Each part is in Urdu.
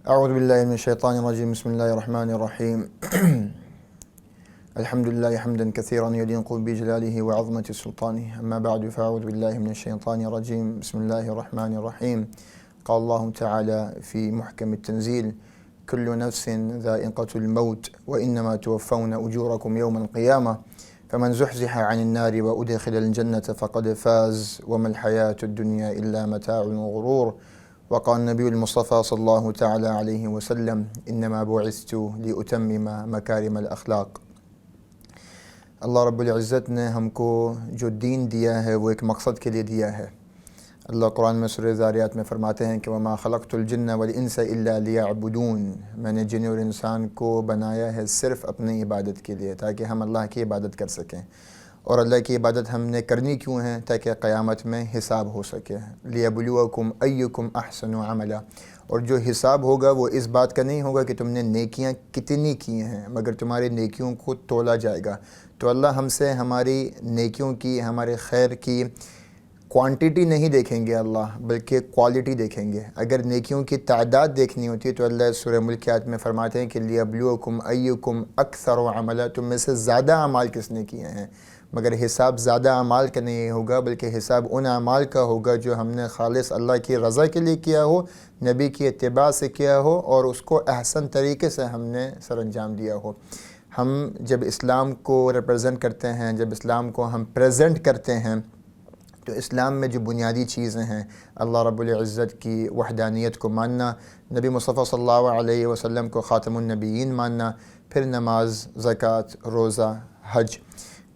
أعوذ بالله من الشيطان الرجيم. بسم الله الرحمن الرحيم. الحمد لله حمدا كثيرا يليق بجلاله وعظمة سلطانه. أما بعد فأعوذ بالله من الشيطان الرجيم. بسم الله الرحمن الرحيم. قال الله تعالى في محكم التنزيل: كل نفس ذائقة الموت وإنما توفون أجوركم يوم القيامة فمن زحزح عن النار وأدخل الجنة فقد فاز وما الحياة الدنيا إلا متاع الغرور. وقال النبي المصطفى صلی اللہ تعالی علیہ وسلم: انما بعثت لأتمم مکارم الاخلاق. اللہ رب العزت نے ہم کو جو دین دیا ہے وہ ایک مقصد کے لیے دیا ہے. اللہ قرآن میں سورہ ذاریات میں فرماتے ہیں کہ وما خلقت الجن والانس الا لیعبدون. میں نے جن اور انسان کو بنایا ہے صرف اپنی عبادت کے لیے، تاکہ ہم اللہ کی عبادت کر سکیں. اور اللہ کی عبادت ہم نے کرنی کیوں ہے؟ تاکہ قیامت میں حساب ہو سکے. لیبلوکم ایکم احسن عملا. اور جو حساب ہوگا وہ اس بات کا نہیں ہوگا کہ تم نے نیکیاں کتنی کی ہیں، مگر تمہاری نیکیوں کو تولا جائے گا. تو اللہ ہم سے ہماری نیکیوں کی، ہمارے خیر کی کوانٹیٹی نہیں دیکھیں گے اللہ، بلکہ کوالٹی دیکھیں گے. اگر نیکیوں کی تعداد دیکھنی ہوتی ہے تو اللہ سورہ ملکیات میں فرماتے ہیں کہ لیبلوکم ایکم اکثر عملا. تم میں سے زیادہ اعمال کس نے کیے ہیں. مگر حساب زیادہ اعمال کا نہیں ہوگا، بلکہ حساب ان اعمال کا ہوگا جو ہم نے خالص اللہ کی رضا کے لیے کیا ہو، نبی کی اتباع سے کیا ہو، اور اس کو احسن طریقے سے ہم نے سر انجام دیا ہو. ہم جب اسلام کو ریپرزنٹ کرتے ہیں، جب اسلام کو ہم پریزنٹ کرتے ہیں، تو اسلام میں جو بنیادی چیزیں ہیں، اللہ رب العزت کی وحدانیت کو ماننا، نبی مصطفیٰ صلی اللہ علیہ وسلم کو خاتم النبیین ماننا، پھر نماز، زکوٰۃ، روزہ، حج.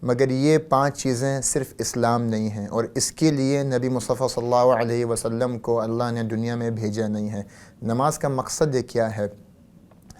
مگر یہ 5 چیزیں صرف اسلام نہیں ہیں، اور اس کے لیے نبی مصطفیٰ صلی اللہ علیہ وسلم کو اللہ نے دنیا میں بھیجا نہیں ہے. نماز کا مقصد کیا ہے؟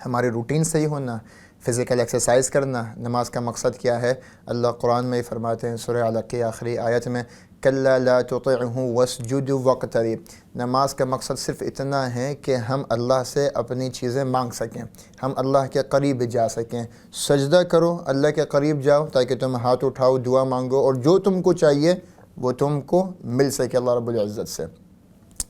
ہمارے روٹین صحیح ہونا، فزیکل ایکسرسائز کرنا. نماز کا مقصد کیا ہے؟ اللہ قرآن میں فرماتے ہیں سورہ علق کی آخری آیت میں: کلا لا تطعہ واسجد واقترب. نماز کا مقصد صرف اتنا ہے کہ ہم اللہ سے اپنی چیزیں مانگ سکیں، ہم اللہ کے قریب جا سکیں. سجدہ کرو، اللہ کے قریب جاؤ، تاکہ تم ہاتھ اٹھاؤ، دعا مانگو، اور جو تم کو چاہیے وہ تم کو مل سکے اللہ رب العزت سے.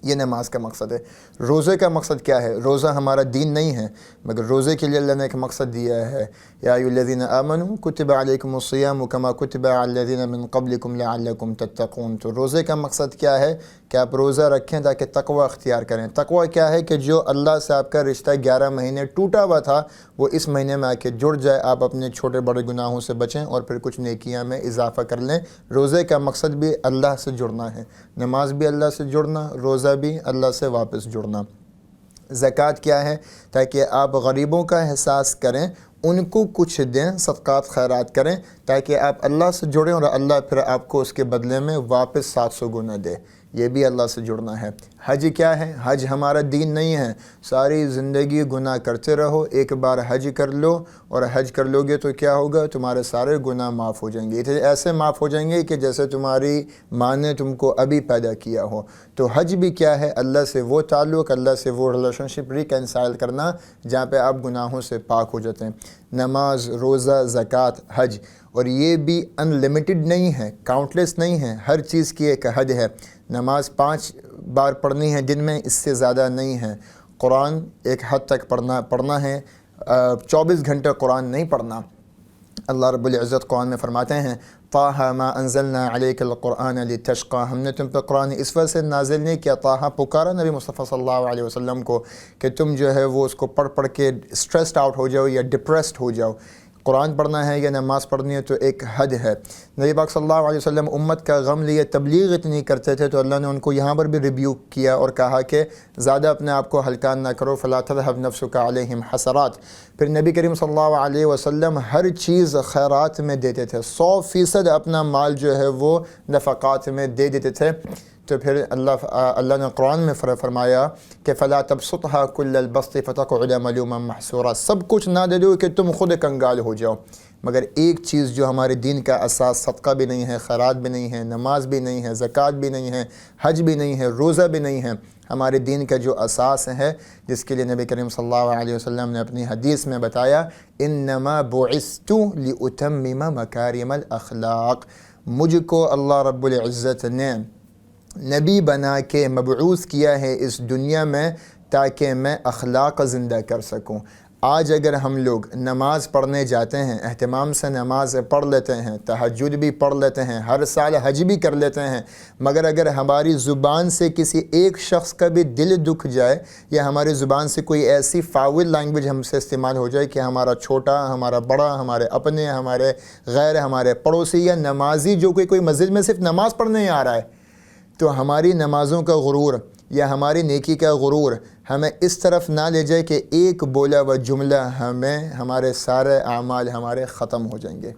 یہ نماز کا مقصد ہے. روزے کا مقصد کیا ہے؟ روزہ ہمارا دین نہیں ہے، مگر روزے کے لیے اللہ نے ایک مقصد دیا ہے: یا ایھا الذین آمنوا کتب علیکم الصیام کما کتب علی الذین من قبلکم لعلکم تتقون. تو روزے کا مقصد کیا ہے؟ کہ آپ روزہ رکھیں تاکہ تقوی اختیار کریں. تقوی کیا ہے؟ کہ جو اللہ سے آپ کا رشتہ 11 مہینے ٹوٹا ہوا تھا وہ اس مہینے میں آ کے جڑ جائے، آپ اپنے چھوٹے بڑے گناہوں سے بچیں اور پھر کچھ نیکیاں میں اضافہ کر لیں. روزے کا مقصد بھی اللہ سے جڑنا ہے، نماز بھی اللہ سے جڑنا، روزہ بھی اللہ سے واپس جڑنا. زکوٰۃ کیا ہے؟ تاکہ آپ غریبوں کا احساس کریں، ان کو کچھ دیں، صدقات خیرات کریں، تاکہ آپ اللہ سے جڑیں اور اللہ پھر آپ کو اس کے بدلے میں واپس 700 گنا دے. یہ بھی اللہ سے جڑنا ہے. حج کیا ہے؟ حج ہمارا دین نہیں ہے. ساری زندگی گناہ کرتے رہو، ایک بار حج کر لو، اور حج کر لو گے تو کیا ہوگا؟ تمہارے سارے گناہ معاف ہو جائیں گے. ایسے معاف ہو جائیں گے کہ جیسے تمہاری ماں نے تم کو ابھی پیدا کیا ہو. تو حج بھی کیا ہے؟ اللہ سے وہ تعلق، اللہ سے وہ ریلیشن شپ ریکنسائل کرنا جہاں پہ آپ گناہوں سے پاک ہو جاتے ہیں. نماز، روزہ، زکوٰۃ، حج. اور یہ بھی ان لمیٹڈ نہیں ہے، کاؤنٹلیس نہیں ہے. ہر چیز کی ایک حد ہے. نماز 5 بار پڑھنی ہے دن میں، اس سے زیادہ نہیں ہے. قرآن ایک حد تک پڑھنا ہے، 24 گھنٹے قرآن نہیں پڑھنا. اللہ رب العزت قرآن میں فرماتے ہیں: طٰہٰ ما انزلنا علیک القرآن لتشقیٰ. ہم نے تم پہ قرآن اس وجہ سے نازل نہیں کیا. طٰہٰ پکارا نبی مصطفیٰ صلی اللہ علیہ وسلم کو کہ تم جو ہے وہ اس کو پڑھ کے اسٹریسڈ آؤٹ ہو جاؤ یا ڈپریسڈ ہو جاؤ. قرآن پڑھنا ہے یا نماز پڑھنی ہے تو ایک حد ہے. نبی پاک صلی اللہ علیہ وسلم امت کا غم لیے تبلیغ اتنی کرتے تھے تو اللہ نے ان کو یہاں پر بھی ریبیوک کیا اور کہا کہ زیادہ اپنے آپ کو ہلکان نہ کرو. فلا تذهب نفسك عليهم حسرات. پھر نبی کریم صلی اللہ علیہ وسلم ہر چیز خیرات میں دیتے تھے، 100% اپنا مال جو ہے وہ نفقات میں دے دیتے تھے. تو پھر اللہ نے قرآن میں فرمایا کہ فلا تبسطها كل البسط فتقعد ملوما محسورا. سب کچھ نہ دے دو کہ تم خود کنگال ہو جاؤ. مگر ایک چیز جو ہمارے دین کا اساس، صدقہ بھی نہیں ہے، خیرات بھی نہیں ہے، نماز بھی نہیں ہے، زکوٰۃ بھی نہیں ہے، حج بھی نہیں ہے، روزہ بھی نہیں ہے. ہمارے دین کا جو اساس ہے، جس کے لیے نبی کریم صلی اللہ علیہ وسلم نے اپنی حدیث میں بتایا: انما بعثت لاتمم مکارم الاخلاق. مجھ کو اللہ رب العزت نے نبی بنا کے مبعوث کیا ہے اس دنیا میں تاکہ میں اخلاق زندہ کر سکوں۔ آج اگر ہم لوگ نماز پڑھنے جاتے ہیں، اہتمام سے نماز پڑھ لیتے ہیں، تہجد بھی پڑھ لیتے ہیں، ہر سال حج بھی کر لیتے ہیں، مگر اگر ہماری زبان سے کسی ایک شخص کا بھی دل دکھ جائے یا ہماری زبان سے کوئی ایسی فاول لینگویج ہم سے استعمال ہو جائے کہ ہمارا چھوٹا، ہمارا بڑا، ہمارے اپنے، ہمارے غیر، ہمارے پڑوسی یا نمازی جو کوئی مسجد میں صرف نماز پڑھنے ہی آ رہا ہے، تو ہماری نمازوں کا غرور یا ہماری نیکی کا غرور ہمیں اس طرف نہ لے جائے کہ ایک بولا و جملہ ہمارے سارے اعمال ہمارے ختم ہو جائیں گے۔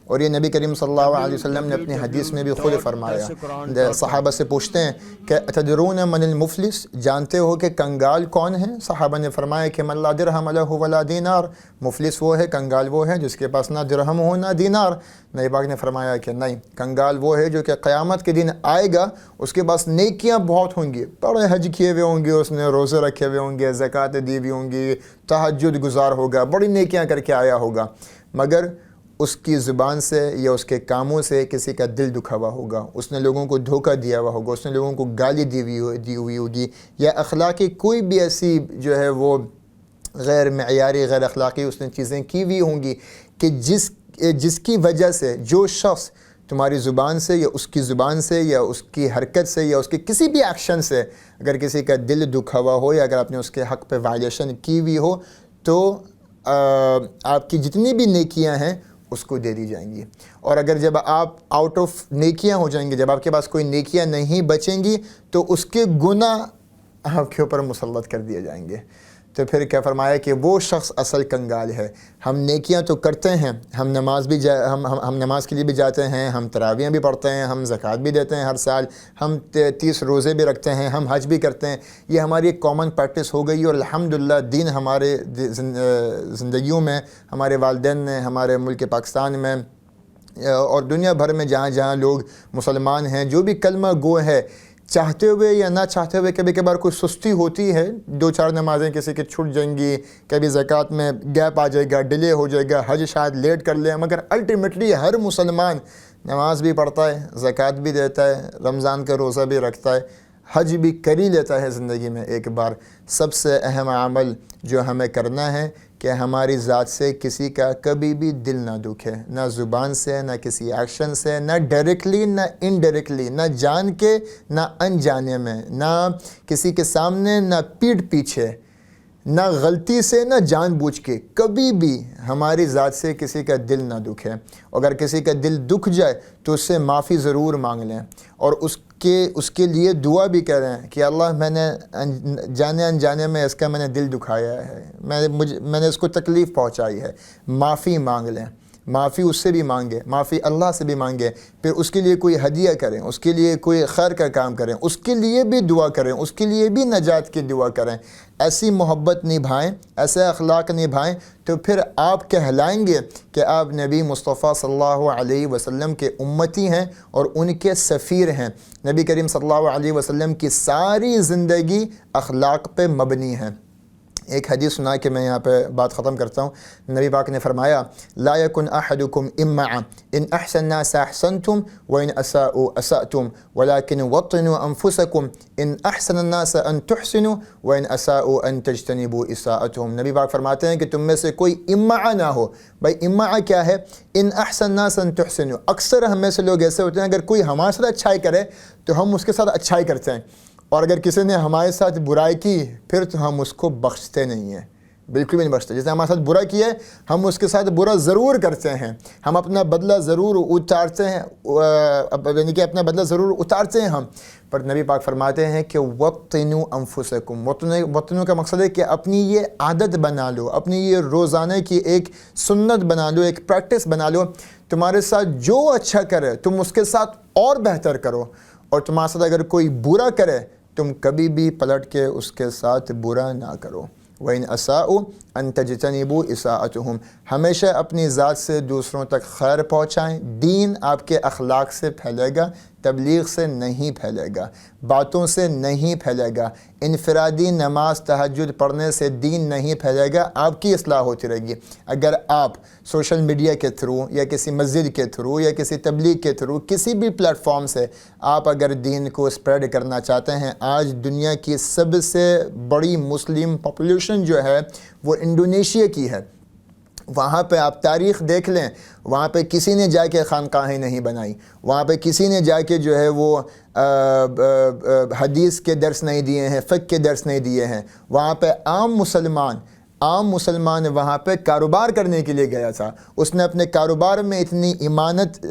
اور یہ نبی کریم صلی اللہ علیہ وسلم نے اپنی حدیث میں بھی خود فرمایا۔ صحابہ سے پوچھتے ہیں کہ اتدرون من المفلس، جانتے ہو کہ کنگال کون ہے؟ صحابہ نے فرمایا کہ من لا درہم لہ ولا دینار، مفلس وہ ہے، کنگال وہ ہے جس کے پاس نہ درہم ہو نہ دینار۔ نبی پاک نے فرمایا کہ نہیں، کنگال وہ ہے جو کہ قیامت کے دن آئے گا، اس کے پاس نیکیاں بہت ہوں گی، بڑے حج کیے ہوئے ہوں گے، اس نے روزے رکھے ہوئے ہوں گے، زکوٰۃ دی ہوئی ہوں گی، تہجد گزار ہوگا، بڑی نیکیاں کر کے آیا ہوگا، مگر اس کی زبان سے یا اس کے کاموں سے کسی کا دل دکھا ہوا ہوگا، اس نے لوگوں کو دھوکہ دیا ہوا ہوگا، اس نے لوگوں کو گالی دی ہوئی ہوگی، یا اخلاقی کوئی بھی ایسی جو ہے وہ غیر معیاری، غیر اخلاقی اس نے چیزیں کی ہوئی ہوں گی کہ جس کی وجہ سے جو شخص تمہاری زبان سے یا اس کی زبان سے یا اس کی حرکت سے یا اس کے کسی بھی ایکشن سے اگر کسی کا دل دکھا ہوا ہو یا اگر آپ نے اس کے حق پہ وائلیشن کی ہوئی ہو، تو آپ کی جتنی بھی نیکیاں ہیں اس کو دے دی جائیں گی۔ اور اگر جب آپ آؤٹ آف نیکیاں ہو جائیں گے، جب آپ کے پاس کوئی نیکیاں نہیں بچیں گی، تو اس کے گناہ آپ کے اوپر مسلط کر دیے جائیں گے۔ تو پھر کیا فرمایا کہ وہ شخص اصل کنگال ہے۔ ہم نیکیاں تو کرتے ہیں، ہم نماز کے لیے بھی جاتے ہیں، ہم تراویحیں بھی پڑھتے ہیں، ہم زکوٰۃ بھی دیتے ہیں ہر سال، ہم 30 روزے بھی رکھتے ہیں، ہم حج بھی کرتے ہیں، یہ ہماری ایک کامن پریکٹس ہو گئی، اور الحمدللہ دین ہمارے زندگیوں میں، ہمارے والدین نے، ہمارے ملک پاکستان میں اور دنیا بھر میں جہاں جہاں لوگ مسلمان ہیں، جو بھی کلمہ گو ہے، چاہتے ہوئے یا نہ چاہتے ہوئے کبھی کبھار کوئی سستی ہوتی ہے، 2-4 نمازیں کسی کی چھوٹ جائیں گی، کبھی زکوٰۃ میں گیپ آ جائے گا، ڈیلے ہو جائے گا، حج شاید لیٹ کر لے، مگر الٹیمیٹلی ہر مسلمان نماز بھی پڑھتا ہے، زکوٰۃ بھی دیتا ہے، رمضان کا روزہ بھی رکھتا ہے، حج بھی کر ہی لیتا ہے زندگی میں ایک بار۔ سب سے اہم عمل جو ہمیں کرنا ہے کہ ہماری ذات سے کسی کا کبھی بھی دل نہ دکھے، نہ زبان سے، نہ کسی ایکشن سے، نہ ڈائریکٹلی نہ انڈائریکٹلی، نہ جان کے نہ انجانے میں، نہ کسی کے سامنے نہ پیٹھ پیچھے، نہ غلطی سے نہ جان بوجھ کے، کبھی بھی ہماری ذات سے کسی کا دل نہ دکھے۔ اگر کسی کا دل دکھ جائے تو اس سے معافی ضرور مانگ لیں، اور اس کے لیے دعا بھی کریں کہ اللہ میں نے جانے انجانے میں اس کا میں نے دل دکھایا ہے، میں نے اس کو تکلیف پہنچائی ہے، معافی مانگ لیں، معافی اس سے بھی مانگے، معافی اللہ سے بھی مانگے، پھر اس کے لیے کوئی ہدیہ کریں، اس کے لیے کوئی خیر کا کام کریں، اس کے لیے بھی دعا کریں، اس کے لیے بھی نجات کی دعا کریں۔ ایسی محبت نبھائیں، ایسے اخلاق نبھائیں، تو پھر آپ کہلائیں گے کہ آپ نبی مصطفیٰ صلی اللہ علیہ وسلم کے امتی ہیں اور ان کے سفیر ہیں۔ نبی کریم صلی اللہ علیہ وسلم کی ساری زندگی اخلاق پہ مبنی ہے۔ ایک حدیث سنا کہ میں یہاں پہ بات ختم کرتا ہوں۔ نبی پاک نے فرمایا لا یکن احدکم امعا ان احسن الناس احسنتم وان اساءوا اسأتم ولكن وطنوا انفسکم ان احسن الناس ان تحسنوا وان اساءوا ان تجتنبوا اساءتهم۔ نبی پاک فرماتے ہیں کہ تم میں سے کوئی امعا نہ ہو۔ بھائی امعا کیا ہے؟ ان احسن الناس ان تحسنوا۔ اکثر ہم میں سے لوگ ایسے ہوتے ہیں اگر کوئی ہمارے ساتھ اچھائی کرے تو ہم اس کے ساتھ اچھائی کرتے ہیں، اور اگر کسی نے ہمارے ساتھ برائی کی پھر تو ہم اس کو بخشتے نہیں ہیں، بالکل بھی نہیں بخشتے۔ جیسے ہمارے ساتھ برا کیا ہے ہم اس کے ساتھ برا ضرور کرتے ہیں، ہم اپنا بدلہ ضرور اتارتے ہیں، یعنی کہ اپنا بدلہ ضرور اتارتے ہیں ہم۔ پر نبی پاک فرماتے ہیں کہ وطنوا انفسکم، وطنوا کا مقصد ہے کہ اپنی یہ عادت بنا لو، اپنی یہ روزانہ کی ایک سنت بنا لو، ایک پریکٹس بنا لو، تمہارے ساتھ جو اچھا کرے تم اس کے ساتھ اور بہتر کرو، اور تمہارے ساتھ اگر کوئی برا کرے تم کبھی بھی پلٹ کے اس کے ساتھ برا نہ کرو۔ وَإِنْ أَسَاءُوا أَن تَجْتَنِبُوا إِسَاءَتُهُمْ، ہمیشہ اپنی ذات سے دوسروں تک خیر پہنچائیں۔ دین آپ کے اخلاق سے پھیلے گا، تبلیغ سے نہیں پھیلے گا، باتوں سے نہیں پھیلے گا، انفرادی نماز تہجد پڑھنے سے دین نہیں پھیلے گا، آپ کی اصلاح ہوتی رہے گی۔ اگر آپ سوشل میڈیا کے تھرو یا کسی مسجد کے تھرو یا کسی تبلیغ کے تھرو کسی بھی پلیٹ فارم سے آپ اگر دین کو اسپریڈ کرنا چاہتے ہیں، آج دنیا کی سب سے بڑی مسلم پاپولیشن جو ہے وہ انڈونیشیا کی ہے۔ وہاں پہ آپ تاریخ دیکھ لیں، وہاں پہ کسی نے جا کے خانقاہیں نہیں بنائی، وہاں پہ کسی نے جا کے جو ہے وہ حدیث کے درس نہیں دیے ہیں، فقہ کے درس نہیں دیے ہیں۔ وہاں پہ عام مسلمان وہاں پہ کاروبار کرنے کے لیے گیا تھا، اس نے اپنے کاروبار میں اتنی ایمانت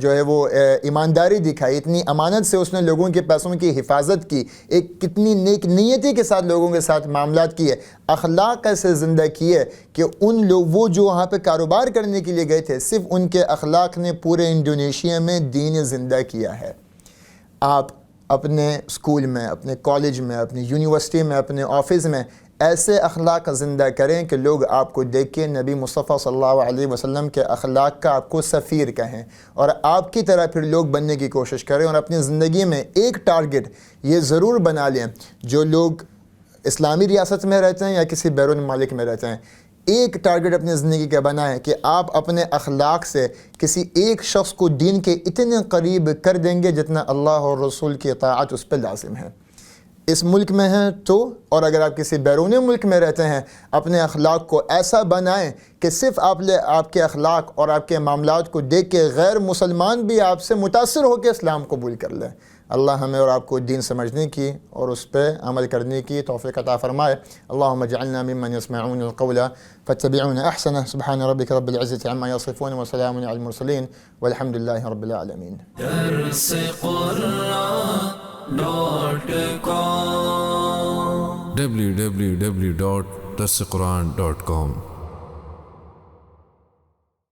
جو ہے وہ ایمانداری دکھائی، اتنی امانت سے اس نے لوگوں کے پیسوں کی حفاظت کی، ایک کتنی نیک نیتی کے ساتھ لوگوں کے ساتھ معاملات کیے، اخلاق ایسے زندہ کیے کہ وہ جو وہاں پہ کاروبار کرنے کے لیے گئے تھے، صرف ان کے اخلاق نے پورے انڈونیشیا میں دین زندہ کیا ہے۔ آپ اپنے اسکول میں، اپنے کالج میں، اپنی یونیورسٹی میں، اپنے آفس میں ایسے اخلاق زندہ کریں کہ لوگ آپ کو دیکھ کے نبی مصطفیٰ صلی اللہ علیہ وسلم کے اخلاق کا آپ کو سفیر کہیں، اور آپ کی طرح پھر لوگ بننے کی کوشش کریں۔ اور اپنی زندگی میں ایک ٹارگٹ یہ ضرور بنا لیں، جو لوگ اسلامی ریاست میں رہتے ہیں یا کسی بیرون ممالک میں رہتے ہیں، ایک ٹارگٹ اپنی زندگی کا بنائیں کہ آپ اپنے اخلاق سے کسی ایک شخص کو دین کے اتنے قریب کر دیں گے جتنا اللہ اور رسول کی اطاعت اس پہ لازم ہے۔ اس ملک میں ہیں تو، اور اگر آپ کسی بیرون ملک میں رہتے ہیں، اپنے اخلاق کو ایسا بنائیں کہ صرف آپ کے اخلاق اور آپ کے معاملات کو دیکھ کے غیر مسلمان بھی آپ سے متاثر ہو کے اسلام قبول کر لیں۔ اللہ ہمیں اور آپ کو دین سمجھنے کی اور اس پہ عمل کرنے کی توفیق عطا فرمائے۔ اللہم اجعلنا ممن يسمعون القول فاتبعون احسنہ۔ سبحان ربک رب العزة عما یصفون وسلام علی المرسلین والحمد للہ رب العالمین۔ www.darsequran.com